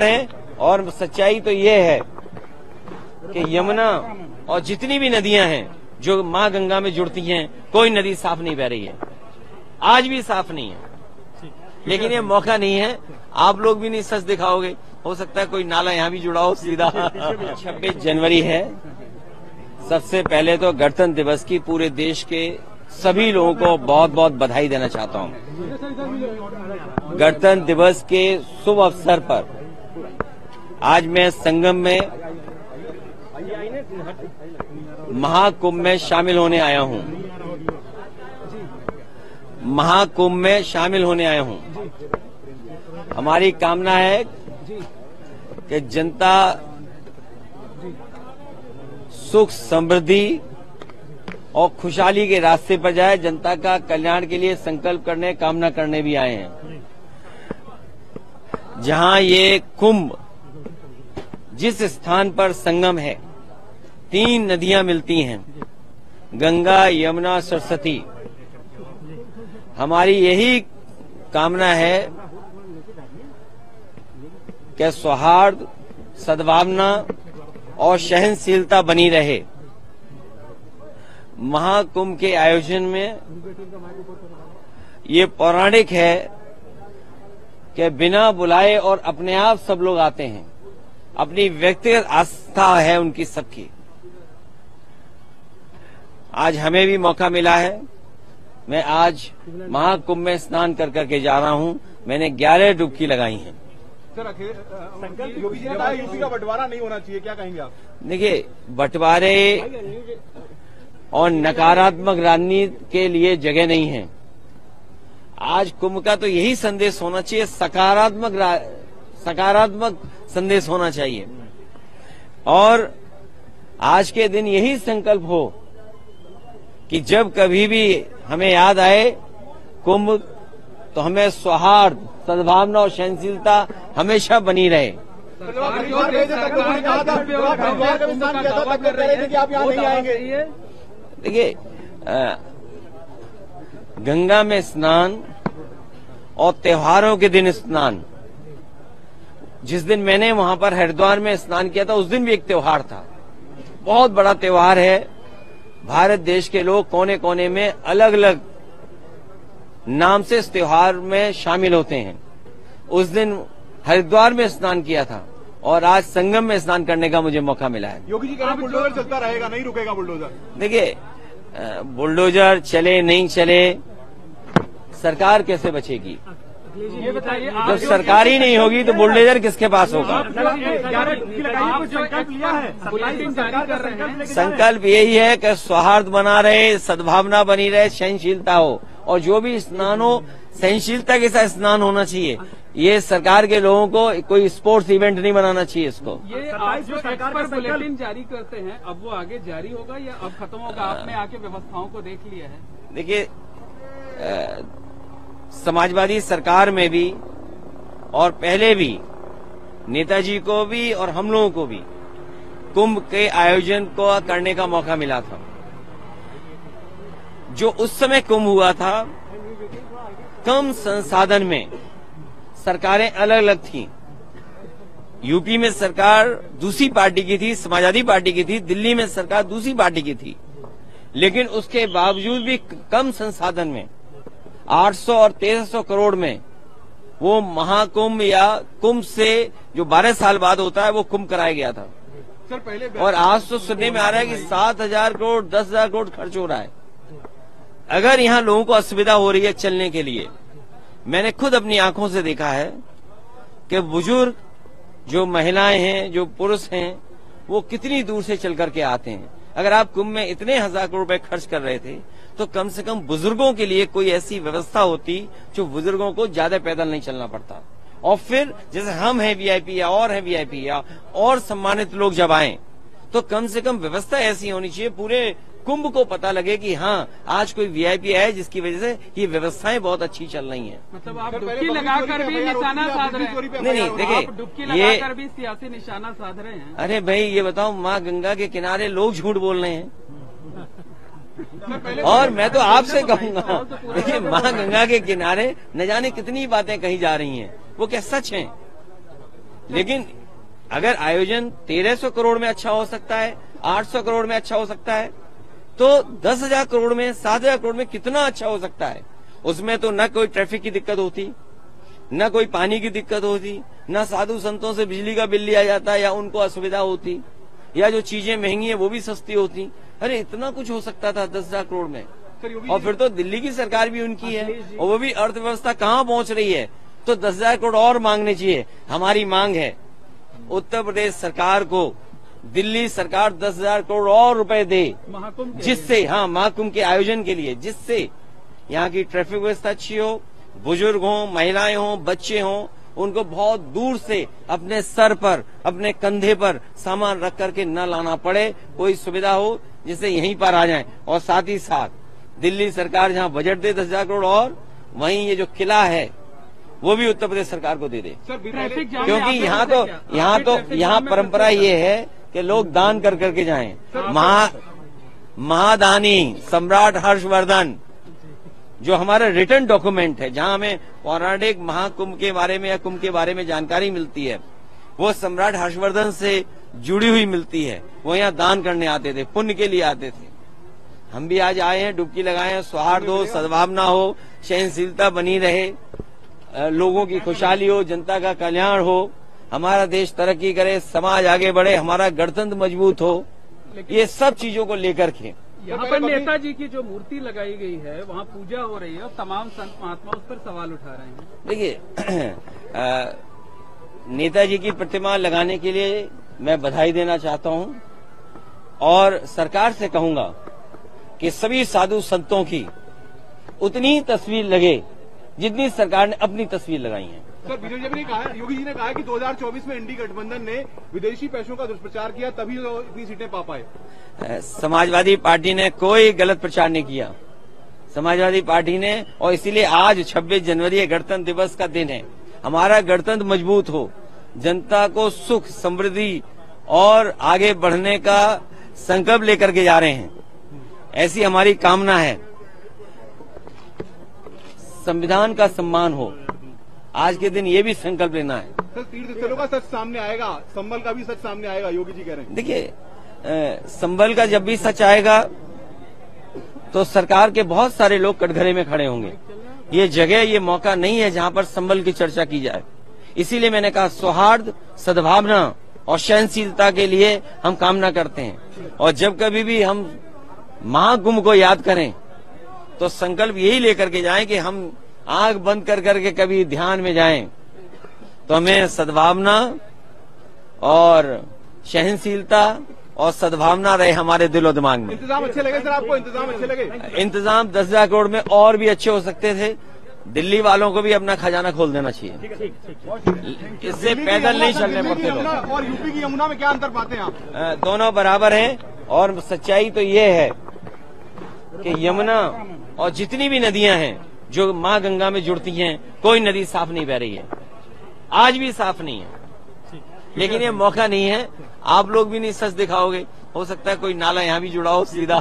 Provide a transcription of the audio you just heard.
है। और सच्चाई तो ये है कि यमुना और जितनी भी नदियां हैं जो मां गंगा में जुड़ती हैं, कोई नदी साफ नहीं बह रही है, आज भी साफ नहीं है। लेकिन ये मौका नहीं है, आप लोग भी नहीं सच दिखाओगे, हो सकता है कोई नाला यहाँ भी जुड़ा हो सीधा। 26 जनवरी है। सबसे पहले तो गणतंत्र दिवस की पूरे देश के सभी लोगों को बहुत बहुत बधाई देना चाहता हूँ। गणतंत्र दिवस के शुभ अवसर पर आज मैं संगम में महाकुंभ में शामिल होने आया हूँ। महाकुंभ में शामिल होने आया हूँ। हमारी कामना है कि जनता सुख समृद्धि और खुशहाली के रास्ते पर जाए। जनता का कल्याण के लिए संकल्प करने, कामना करने भी आए हैं। जहां ये कुंभ, जिस स्थान पर संगम है, 3 नदियां मिलती हैं, गंगा, यमुना, सरस्वती। हमारी यही कामना है कि सौहार्द, सद्भावना और सहनशीलता बनी रहे। महाकुंभ के आयोजन में ये पौराणिक है कि बिना बुलाए और अपने आप सब लोग आते हैं। अपनी व्यक्तिगत आस्था है उनकी सबकी। आज हमें भी मौका मिला है। मैं आज महाकुंभ में स्नान कर करके जा रहा हूं। मैंने 11 डुबकी लगाई हैं। सर, योगी जी ने कहा यूपी का बंटवारा नहीं होना चाहिए, क्या कहेंगे आप? देखिए, बंटवारे और नकारात्मक राजनीति के लिए जगह नहीं है। आज कुंभ का तो यही संदेश होना चाहिए, सकारात्मक संदेश होना चाहिए। और आज के दिन यही संकल्प हो कि जब कभी भी हमें याद आए कुंभ, तो हमें सौहार्द, सद्भावना और सहनशीलता हमेशा बनी रहे। देखिए, गंगा में स्नान और त्योहारों के दिन स्नान, जिस दिन मैंने वहां पर हरिद्वार में स्नान किया था, उस दिन भी एक त्योहार था। बहुत बड़ा त्योहार है। भारत देश के लोग कोने कोने में अलग अलग नाम से इस त्योहार में शामिल होते हैं। उस दिन हरिद्वार में स्नान किया था और आज संगम में स्नान करने का मुझे मौका मिला है। योगी जी कह रहे हैं बुलडोजर चलता रहेगा, नहीं रुकेगा बुलडोजर। देखिए, बुलडोजर चले नहीं चले, सरकार कैसे बचेगी? ये बताइए, जब सरकार ही नहीं होगी तो बुलडोजर किसके पास होगा? संकल्प यही है कि सौहार्द बना रहे, सद्भावना बनी रहे, सहनशीलता हो, और जो भी स्नान हो सहनशीलता के साथ स्नान होना चाहिए। ये सरकार के लोगों को कोई स्पोर्ट्स इवेंट नहीं बनाना चाहिए इसको। ये आप जो सरकार पर बुलेटिन जारी करते हैं, अब वो आगे जारी होगा या अब खत्म होगा? आपने आके व्यवस्थाओं को देख लिया है? देखिए, समाजवादी सरकार में भी और पहले भी नेताजी को भी और हम लोगों को भी कुंभ के आयोजन को करने का मौका मिला था। जो उस समय कुंभ हुआ था, कम संसाधन में सरकारें अलग अलग थीं। यूपी में सरकार दूसरी पार्टी की थी, समाजवादी पार्टी की थी। दिल्ली में सरकार दूसरी पार्टी की थी। लेकिन उसके बावजूद भी कम संसाधन में 800 और 1300 करोड़ में वो महाकुंभ या कुंभ से जो 12 साल बाद होता है, वो कुंभ कराया गया था। सर, पहले और आज तो सुनने में आ रहा है कि 7,000 करोड़ 10,000 करोड़ खर्च हो रहा है। अगर यहाँ लोगों को असुविधा हो रही है चलने के लिए, मैंने खुद अपनी आंखों से देखा है कि बुजुर्ग, जो महिलाएं हैं, जो पुरुष हैं, वो कितनी दूर से चल करके आते हैं। अगर आप कुंभ में इतने 1000 करोड़ रुपए खर्च कर रहे थे, तो कम से कम बुजुर्गों के लिए कोई ऐसी व्यवस्था होती जो बुजुर्गों को ज्यादा पैदल नहीं चलना पड़ता। और फिर जैसे हम हैं वीआईपी या और हैं वीआईपी या और सम्मानित लोग जब आए, तो कम से कम व्यवस्था ऐसी होनी चाहिए, पूरे कुंभ को पता लगे कि हाँ, आज कोई वीआईपी है जिसकी वजह से ये व्यवस्थाएं बहुत अच्छी चल रही हैं। मतलब आप डुबकी लगाकर भी निशाना साध रहे हैं? नहीं, देखिए, डुबकी लगाकर भी सियासी निशाना साध रहे हैं। अरे भाई, ये बताओ, माँ गंगा के किनारे लोग झूठ बोल रहे हैं। और मैं तो आपसे कहूंगा, देखिए, माँ गंगा के किनारे न जाने कितनी बातें कही जा रही हैं, वो क्या सच हैं? लेकिन अगर आयोजन 1300 करोड़ में अच्छा हो सकता है, 800 करोड़ में अच्छा हो सकता है, तो 10,000 करोड़ में, 7,000 करोड़ में कितना अच्छा हो सकता है। उसमें तो न कोई ट्रैफिक की दिक्कत होती, न कोई पानी की दिक्कत होती, न साधु संतों से बिजली का बिल लिया जाता या उनको असुविधा होती, या जो चीजें महंगी है वो भी सस्ती होती। अरे इतना कुछ हो सकता था 10,000 करोड़ में। और फिर तो दिल्ली की सरकार भी उनकी है और वो भी अर्थव्यवस्था कहाँ पहुंच रही है, तो 10,000 करोड़ और मांगने चाहिए। हमारी मांग है उत्तर प्रदेश सरकार को दिल्ली सरकार 10,000 करोड़ और रुपए दे, जिससे महाकुंभ के आयोजन के लिए, जिससे यहाँ की ट्रैफिक व्यवस्था अच्छी हो, बुजुर्ग हों, महिलाएं हों, बच्चे हों, उनको बहुत दूर से अपने सर पर, अपने कंधे पर सामान रख करके न लाना पड़े, कोई सुविधा हो जिससे यहीं पर आ जाएं। और साथ ही साथ दिल्ली सरकार जहाँ बजट दे 10,000 करोड़, और वहीं ये जो किला है वो भी उत्तर प्रदेश सरकार को दे दे, क्योंकि यहाँ परंपरा ये है कि लोग दान कर करके जाएं। महादानी सम्राट हर्षवर्धन, जो हमारा रिटर्न डॉक्यूमेंट है, जहां हमें पौराणिक महाकुंभ के बारे में या कुंभ के बारे में जानकारी मिलती है, वो सम्राट हर्षवर्धन से जुड़ी हुई मिलती है। वो यहाँ दान करने आते थे, पुण्य के लिए आते थे। हम भी आज आए हैं, डुबकी लगाए हैं, सौहार्द हो, सद्भावना हो, सहनशीलता बनी रहे, लोगों की खुशहाली हो, जनता का कल्याण हो, हमारा देश तरक्की करे, समाज आगे बढ़े, हमारा गणतंत्र मजबूत हो, ये सब चीजों को लेकर के यहाँ पर नेताजी की जो मूर्ति लगाई गई है वहाँ पूजा हो रही है और तमाम संत महात्मा उस पर सवाल उठा रहे हैं। देखिए, नेताजी की प्रतिमा लगाने के लिए मैं बधाई देना चाहता हूँ और सरकार से कहूंगा कि सभी साधु संतों की उतनी ही तस्वीर लगे जितनी सरकार ने अपनी तस्वीर लगाई है। सर, योगी जी ने कहा कि 2024 में इंडी गठबंधन ने विदेशी पैसों का दुष्प्रचार किया, तभी तो इतनी सीटें पा पाए। समाजवादी पार्टी ने कोई गलत प्रचार नहीं किया। समाजवादी पार्टी ने, और इसीलिए आज 26 जनवरी गणतंत्र दिवस का दिन है, हमारा गणतंत्र मजबूत हो, जनता को सुख, समृद्धि और आगे बढ़ने का संकल्प लेकर के जा रहे हैं, ऐसी हमारी कामना है। संविधान का सम्मान हो, आज के दिन ये भी संकल्प लेना है। सर, तीर्थ स्थलों का सच सामने आएगा, संबल का भी सच सामने आएगा, योगी जी कह रहे हैं। देखिए, संबल का जब भी सच आएगा तो सरकार के बहुत सारे लोग कटघरे में खड़े होंगे। ये जगह, ये मौका नहीं है जहां पर संबल की चर्चा की जाए। इसीलिए मैंने कहा, सौहार्द, सद्भावना और सहनशीलता के लिए हम कामना करते हैं। और जब कभी भी हम महाकुंभ को याद करें तो संकल्प यही लेकर के जाएं कि हम आंख बंद कर करके कभी ध्यान में जाएं तो हमें सद्भावना और सहनशीलता और सद्भावना रहे हमारे दिलो दिमाग में। इंतजाम अच्छे लगे सर आपको? इंतजाम अच्छे लगे? इंतजाम 10,000 करोड़ में और भी अच्छे हो सकते थे। दिल्ली वालों को भी अपना खजाना खोल देना चाहिए। इससे पैदल नहीं चलने पड़ते लोग। और यूपी की यमुना में क्या अंतर पाते हैं आप? दोनों बराबर हैं, और सच्चाई तो ये है कि यमुना और जितनी भी नदियां हैं जो माँ गंगा में जुड़ती हैं, कोई नदी साफ नहीं बह रही है, आज भी साफ नहीं है। लेकिन ये मौका नहीं है, आप लोग भी नहीं सच दिखाओगे, हो सकता है कोई नाला यहाँ भी जुड़ा हो सीधा।